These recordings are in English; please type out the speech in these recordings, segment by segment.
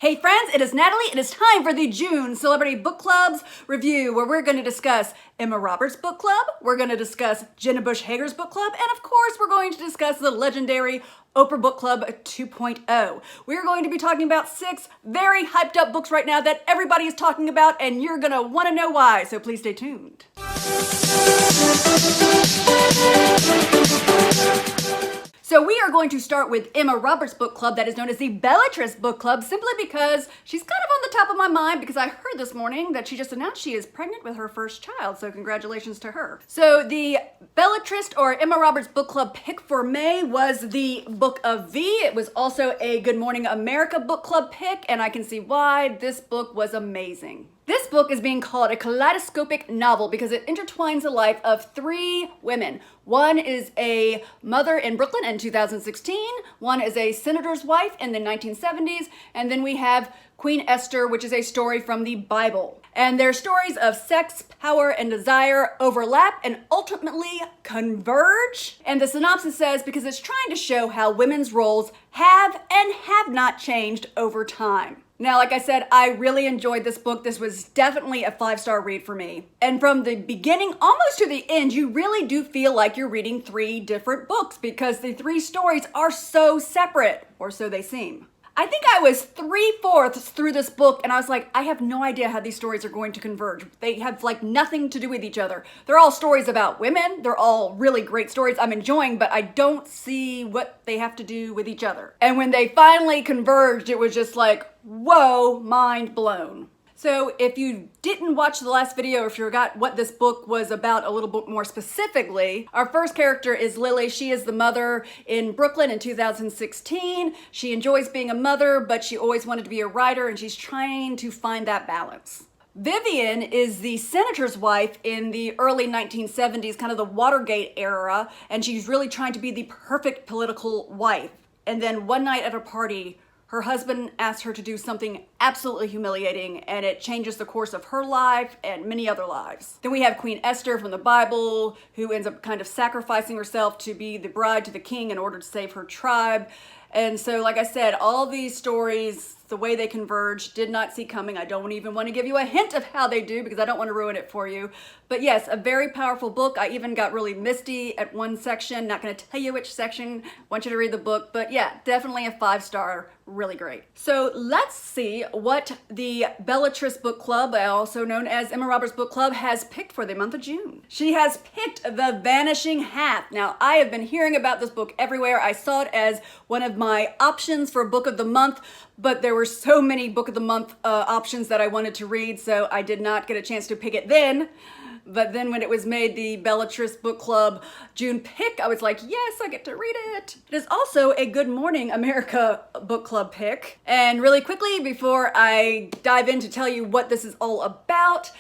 Hey friends, it is Natalie. It is time for the June Celebrity Book Club's review, where we're going to discuss Emma Roberts' book club, we're going to discuss Jenna Bush Hager's book club, and of course we're going to discuss the legendary Oprah Book Club 2.0. We're going to be talking about 6 very hyped up books right now that everybody is talking about, and you're going to want to know why, so please stay tuned. So we are going to start with Emma Roberts' book club that is known as the Bellatrix Book Club, simply because she's kind of on the top of my mind because I heard this morning that she just announced she is pregnant with her first child, so congratulations to her. So the Bellatrix or Emma Roberts book club pick for May was the Book of V. It was also a Good Morning America book club pick, and I can see why. This book was amazing. This book is being called a kaleidoscopic novel because it intertwines the life of 3 women. One is a mother in Brooklyn in 2016, one is a senator's wife in the 1970s, and then we have Queen Esther, which is a story from the Bible. And their stories of sex, power, and desire overlap and ultimately converge. And the synopsis says, because it's trying to show how women's roles have and have not changed over time. Now, like I said, I really enjoyed this book. This was definitely a 5-star read for me. And from the beginning almost to the end, you really do feel like you're reading 3 different books because the 3 stories are so separate, or so they seem. I think I was 3/4 through this book and I was like, I have no idea how these stories are going to converge. They have like nothing to do with each other. They're all stories about women. They're all really great stories I'm enjoying, but I don't see what they have to do with each other. And when they finally converged, it was just like, whoa, mind blown. So if you didn't watch the last video or if you forgot what this book was about a little bit more specifically, our first character is Lily. She is the mother in Brooklyn in 2016. She enjoys being a mother, but she always wanted to be a writer and she's trying to find that balance. Vivian is the senator's wife in the early 1970s, kind of the Watergate era, and she's really trying to be the perfect political wife. And then one night at a party, her husband asks her to do something absolutely humiliating, and it changes the course of her life and many other lives. Then we have Queen Esther from the Bible, who ends up kind of sacrificing herself to be the bride to the king in order to save her tribe. And so, like I said, all these stories, the way they converge, did not see coming. I don't even want to give you a hint of how they do because I don't want to ruin it for you. But yes, a very powerful book. I even got really misty at one section. Not going to tell you which section. Want you to read the book. But yeah, definitely a 5-star. Really great. So let's see what the Bellatrix Book Club, also known as Emma Roberts Book Club, has picked for the month of June. She has picked The Vanishing Half. Now, I have been hearing about this book everywhere. I saw it as one of my options for Book of the Month, but there were so many Book of the Month options that I wanted to read, so I did not get a chance to pick it then. But then when it was made the Bellatrix Book Club June pick, I was like, yes, I get to read it. It is also a Good Morning America book club pick. And really quickly, before I dive in to tell you what this is all about,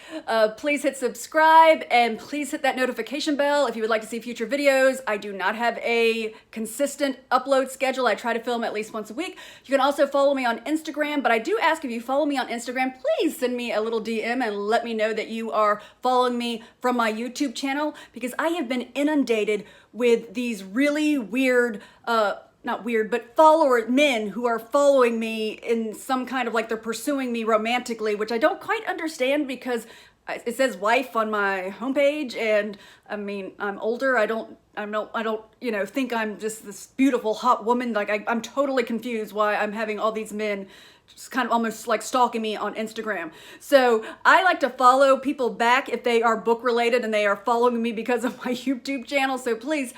please hit subscribe and please hit that notification bell if you would like to see future videos. I do not have a consistent upload schedule. I try to film at least once a week. You can also follow me on Instagram, but I do ask if you follow me on Instagram, please send me a little DM and let me know that you are following me from my YouTube channel, because I have been inundated with these really weird, not weird, but men who are following me in some kind of like they're pursuing me romantically, which I don't quite understand because it says wife on my homepage, and I mean, I'm older. I don't, think I'm just this beautiful hot woman. Like I'm totally confused why I'm having all these men just kind of almost like stalking me on Instagram. So I like to follow people back if they are book related and they are following me because of my YouTube channel. So please,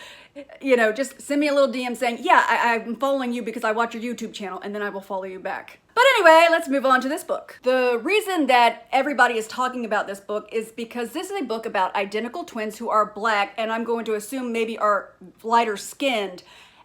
just send me a little DM saying, yeah, I'm following you because I watch your YouTube channel, and then I will follow you back. But anyway, let's move on to this book. The reason that everybody is talking about this book is because this is a book about identical twins who are Black, and I'm going to assume maybe are lighter skinned.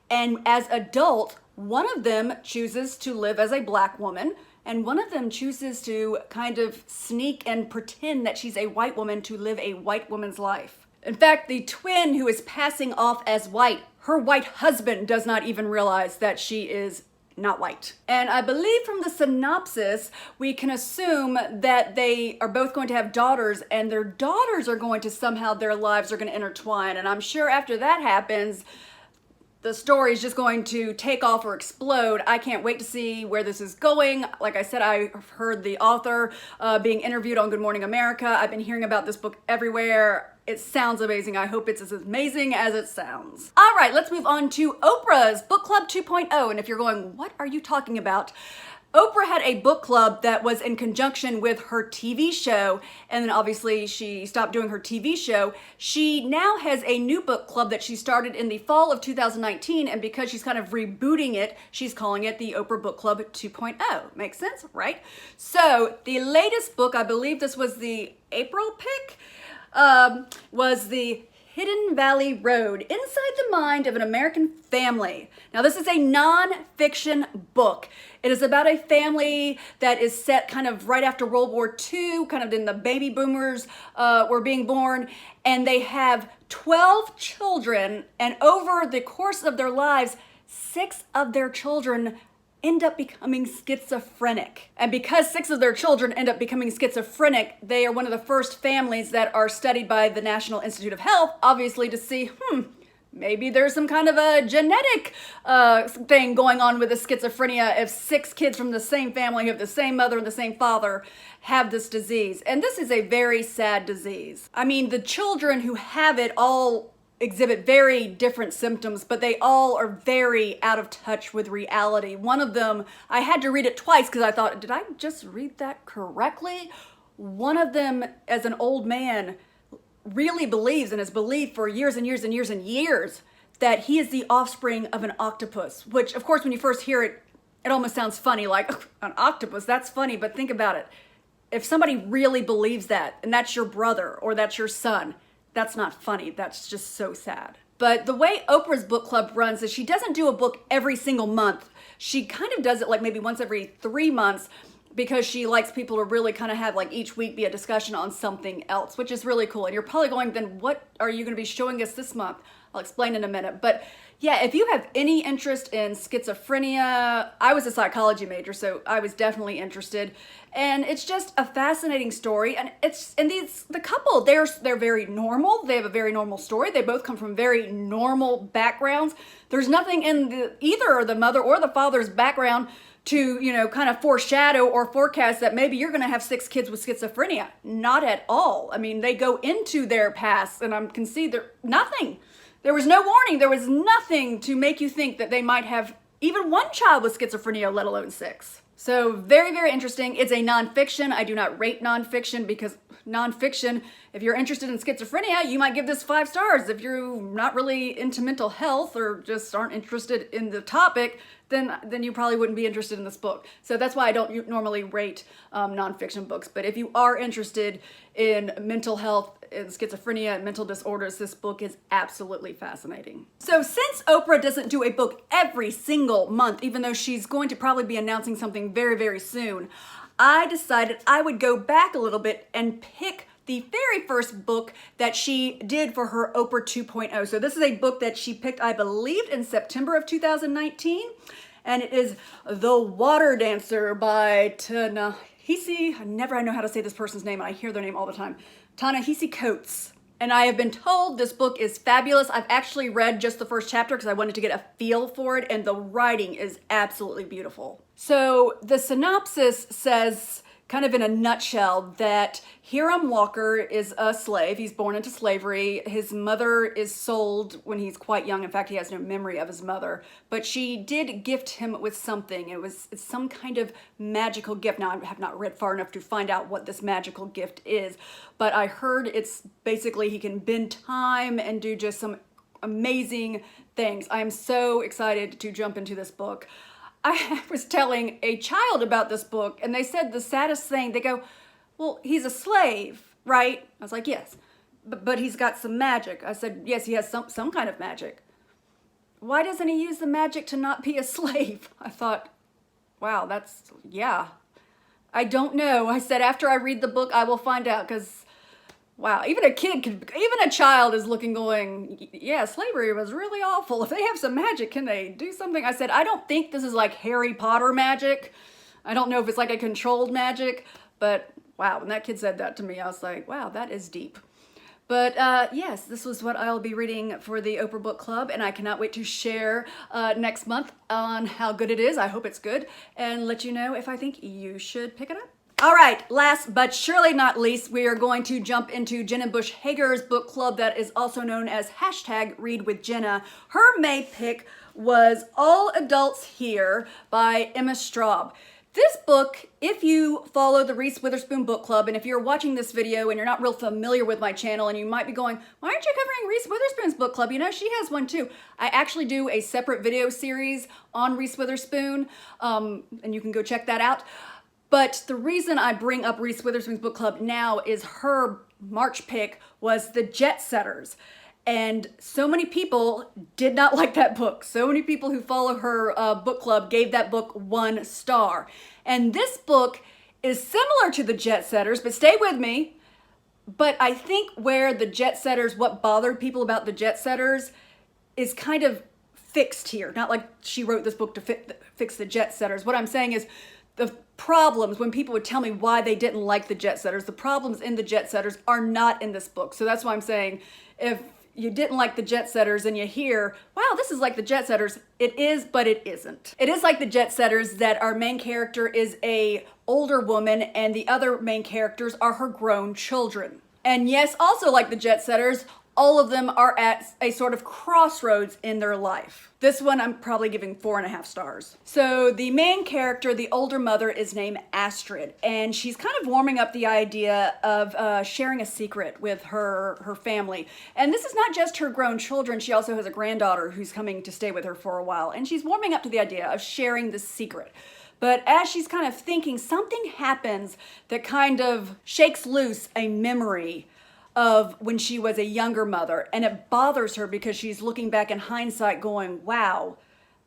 And as adults, one of them chooses to live as a Black woman, and one of them chooses to kind of sneak and pretend that she's a white woman to live a white woman's life. In fact, the twin who is passing off as white, her white husband does not even realize that she is not white. And I believe from the synopsis, we can assume that they are both going to have daughters, and their daughters are going to somehow, their lives are going to intertwine. And I'm sure after that happens, the story is just going to take off or explode. I can't wait to see where this is going. Like I said, I heard the author being interviewed on Good Morning America. I've been hearing about this book everywhere. It sounds amazing. I hope it's as amazing as it sounds. All right, let's move on to Oprah's Book Club 2.0. And if you're going, what are you talking about? Oprah had a book club that was in conjunction with her TV show, and then obviously she stopped doing her TV show. She now has a new book club that she started in the fall of 2019, and because she's kind of rebooting it, she's calling it the Oprah Book Club 2.0. Makes sense, right? So the latest book, I believe this was the April pick, was the Hidden Valley Road, Inside the Mind of an American Family. Now, this is a non-fiction book. It is about a family that is set kind of right after World War II, kind of in the baby boomers were being born, and they have 12 children, and over the course of their lives, 6 of their children end up becoming schizophrenic. And because 6 of their children end up becoming schizophrenic, they are one of the first families that are studied by the National Institute of Health, obviously to see, maybe there's some kind of a genetic thing going on with the schizophrenia if 6 kids from the same family who have the same mother and the same father have this disease. And this is a very sad disease. I mean, the children who have it all exhibit very different symptoms, but they all are very out of touch with reality. One of them, I had to read it twice because I thought, did I just read that correctly? One of them, as an old man, really believes and has believed for years and years and years and years that he is the offspring of an octopus, which of course when you first hear it, it almost sounds funny, like an octopus, that's funny, but think about it. If somebody really believes that, and that's your brother or that's your son, that's not funny. That's just so sad. But the way Oprah's book club runs is she doesn't do a book every single month. She kind of does it like maybe once every 3 months because she likes people to really kind of have like each week be a discussion on something else, which is really cool. And you're probably going, then what are you going to be showing us this month? I'll explain in a minute. But yeah, if you have any interest in schizophrenia, I was a psychology major, so I was definitely interested. And it's just a fascinating story. And the couple, they're very normal. They have a very normal story. They both come from very normal backgrounds. There's nothing in either the mother or the father's background to, kind of foreshadow or forecast that maybe you're going to have 6 kids with schizophrenia. Not at all. I mean, they go into their past, and I can see nothing. There was no warning. There was nothing to make you think that they might have even 1 child with schizophrenia, let alone 6. So very, very interesting. It's a nonfiction. I do not rate nonfiction because nonfiction, if you're interested in schizophrenia, you might give this 5 stars. If you're not really into mental health or just aren't interested in the topic, then you probably wouldn't be interested in this book. So that's why I don't normally rate nonfiction books. But if you are interested in mental health and schizophrenia and mental disorders, this book is absolutely fascinating. So since Oprah doesn't do a book every single month, even though she's going to probably be announcing something very, very soon, I decided I would go back a little bit and pick the very first book that she did for her Oprah 2.0. So this is a book that she picked, I believe, in September of 2019. And it is The Water Dancer by Ta-Nehisi. I know how to say this person's name. I hear their name all the time. Ta-Nehisi Coates. And I have been told this book is fabulous. I've actually read just the first chapter because I wanted to get a feel for it, and the writing is absolutely beautiful. So the synopsis says, kind of in a nutshell, that Hiram Walker is a slave. He's born into slavery. His mother is sold when he's quite young. In fact, he has no memory of his mother, but she did gift him with something. It's some kind of magical gift. Now, I have not read far enough to find out what this magical gift is, but I heard it's basically he can bend time and do just some amazing things. I am so excited to jump into this book. I was telling a child about this book, and they said the saddest thing. They go, well, he's a slave, right? I was like, yes, but he's got some magic. I said, yes, he has some kind of magic. Why doesn't he use the magic to not be a slave? I thought, wow, yeah. I don't know. I said, after I read the book, I will find out, because wow, even a child is looking going, yeah, slavery was really awful. If they have some magic, can they do something? I said, I don't think this is like Harry Potter magic. I don't know if it's like a controlled magic, but wow, when that kid said that to me, I was like, wow, that is deep. But yes, this was what I'll be reading for the Oprah Book Club, and I cannot wait to share next month on how good it is. I hope it's good, and let you know if I think you should pick it up. All right, last but surely not least, we are going to jump into Jenna Bush Hager's book club that is also known as #ReadWithJenna. Her May pick was All Adults Here by Emma Straub. This book, if you follow the Reese Witherspoon book club, and if you're watching this video and you're not real familiar with my channel and you might be going, why aren't you covering Reese Witherspoon's book club? You know, she has one too. I actually do a separate video series on Reese Witherspoon, and you can go check that out. But the reason I bring up Reese Witherspoon's book club now is her March pick was The Jet Setters. And so many people did not like that book. So many people who follow her book club gave that book 1 star. And this book is similar to The Jet Setters, but stay with me. But I think where The Jet Setters, what bothered people about The Jet Setters is kind of fixed here. Not like she wrote this book to fix The Jet Setters. What I'm saying is the problems, when people would tell me why they didn't like The Jet Setters, the problems in The Jet Setters are not in this book. So that's why I'm saying if you didn't like The Jet Setters and you hear, wow, this is like The Jet Setters, it is, but it isn't. It is like The Jet Setters that our main character is a older woman and the other main characters are her grown children. And yes, also like The Jet Setters, all of them are at a sort of crossroads in their life. This one I'm probably giving 4.5 stars. So the main character, the older mother, is named Astrid, and she's kind of warming up the idea of sharing a secret with her family. And this is not just her grown children, she also has a granddaughter who's coming to stay with her for a while, and she's warming up to the idea of sharing this secret. But as she's kind of thinking, something happens that kind of shakes loose a memory of when she was a younger mother, and it bothers her because she's looking back in hindsight going, wow,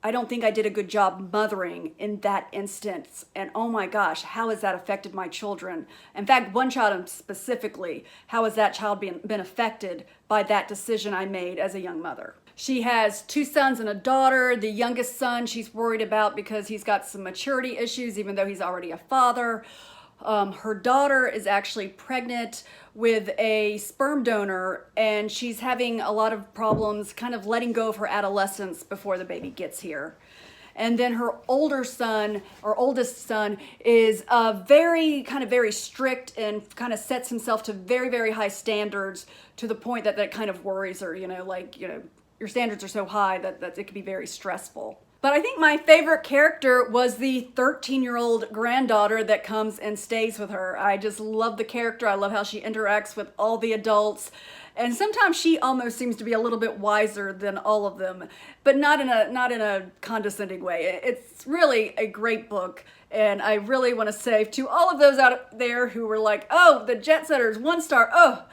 I don't think I did a good job mothering in that instance, and oh my gosh, how has that affected my children? In fact, one child specifically, how has that child been affected by that decision I made as a young mother? She has 2 sons and a daughter. The youngest son she's worried about because he's got some maturity issues even though he's already a father. Her daughter is actually pregnant with a sperm donor, and she's having a lot of problems kind of letting go of her adolescence before the baby gets here. And then her older son, or oldest son, is very strict and kind of sets himself to very, very high standards to the point that that kind of worries her, your standards are so high that it can be very stressful. But I think my favorite character was the 13-year-old granddaughter that comes and stays with her. I just love the character. I love how she interacts with all the adults. And sometimes she almost seems to be a little bit wiser than all of them, but not in a condescending way. It's really a great book. And I really want to say to all of those out there who were like, oh, The Jet Setters, 1 star. Oh,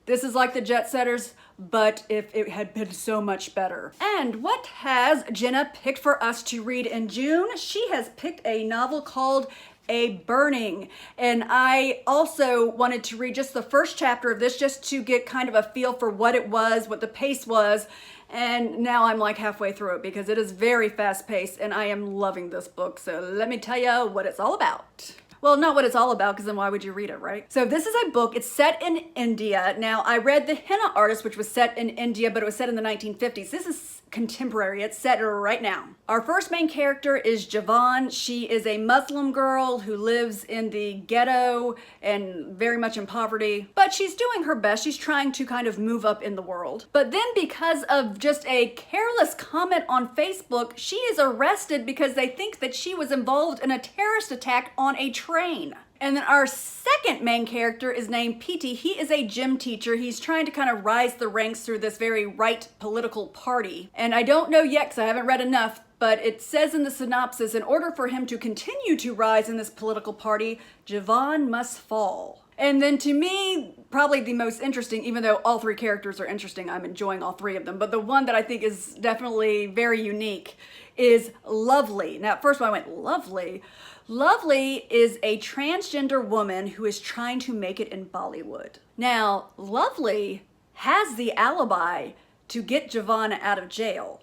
this is like The Jet Setters, but if it had been so much better. And what has Jenna picked for us to read in June? She has picked a novel called A Burning. And I also wanted to read just the first chapter of this just to get kind of a feel for what it was, what the pace was. And now I'm like halfway through it because it is very fast paced and I am loving this book. So let me tell you what it's all about. Well, not what it's all about, because then why would you read it, right? So this is a book. It's set in India. Now, I read The Henna Artist, which was set in India, but it was set in the 1950s. This is contemporary. It's set right now. Our first main character is Javan. She is a Muslim girl who lives in the ghetto and very much in poverty, but she's doing her best. She's trying to kind of move up in the world. But then because of just a careless comment on Facebook, she is arrested because they think that she was involved in a terrorist attack on a train. And then our second main character is named P.T. He is a gym teacher. He's trying to kind of rise the ranks through this very right political party. And I don't know yet because I haven't read enough, but it says in the synopsis, in order for him to continue to rise in this political party, Javan must fall. And then to me, probably the most interesting, even though all 3 characters are interesting, I'm enjoying all 3 of them, but the one that I think is definitely very unique is Lovely. Now, at first when I went, Lovely? Lovely is a transgender woman who is trying to make it in Bollywood. Now, Lovely has the alibi to get Javan out of jail,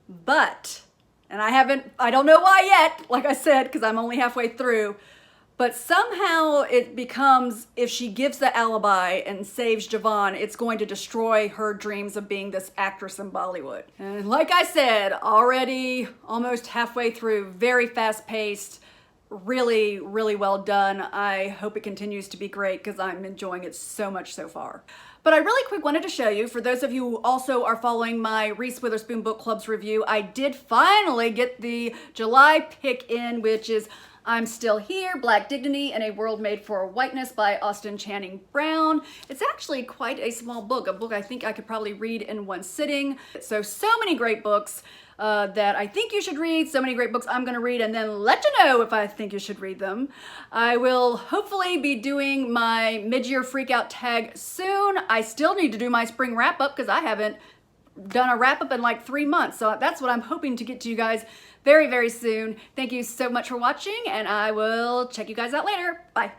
but, and I don't know why yet, like I said, because I'm only halfway through, But somehow it becomes, if she gives the alibi and saves Javon, it's going to destroy her dreams of being this actress in Bollywood. And like I said, already almost halfway through, very fast paced, really, really well done. I hope it continues to be great because I'm enjoying it so much so far. But I really quick wanted to show you, for those of you who also are following my Reese Witherspoon Book Club's review, I did finally get the July pick in, which is I'm Still Here, Black Dignity in a World Made for Whiteness by Austin Channing Brown. It's actually quite a small book, a book I think I could probably read in one sitting. So many great books that I think you should read, so many great books I'm gonna read and then let you know if I think you should read them. I will hopefully be doing my mid-year freakout tag soon. I still need to do my spring wrap-up because I haven't done a wrap-up in like 3 months. So that's what I'm hoping to get to you guys very, very soon. Thank you so much for watching, and I will check you guys out later. Bye.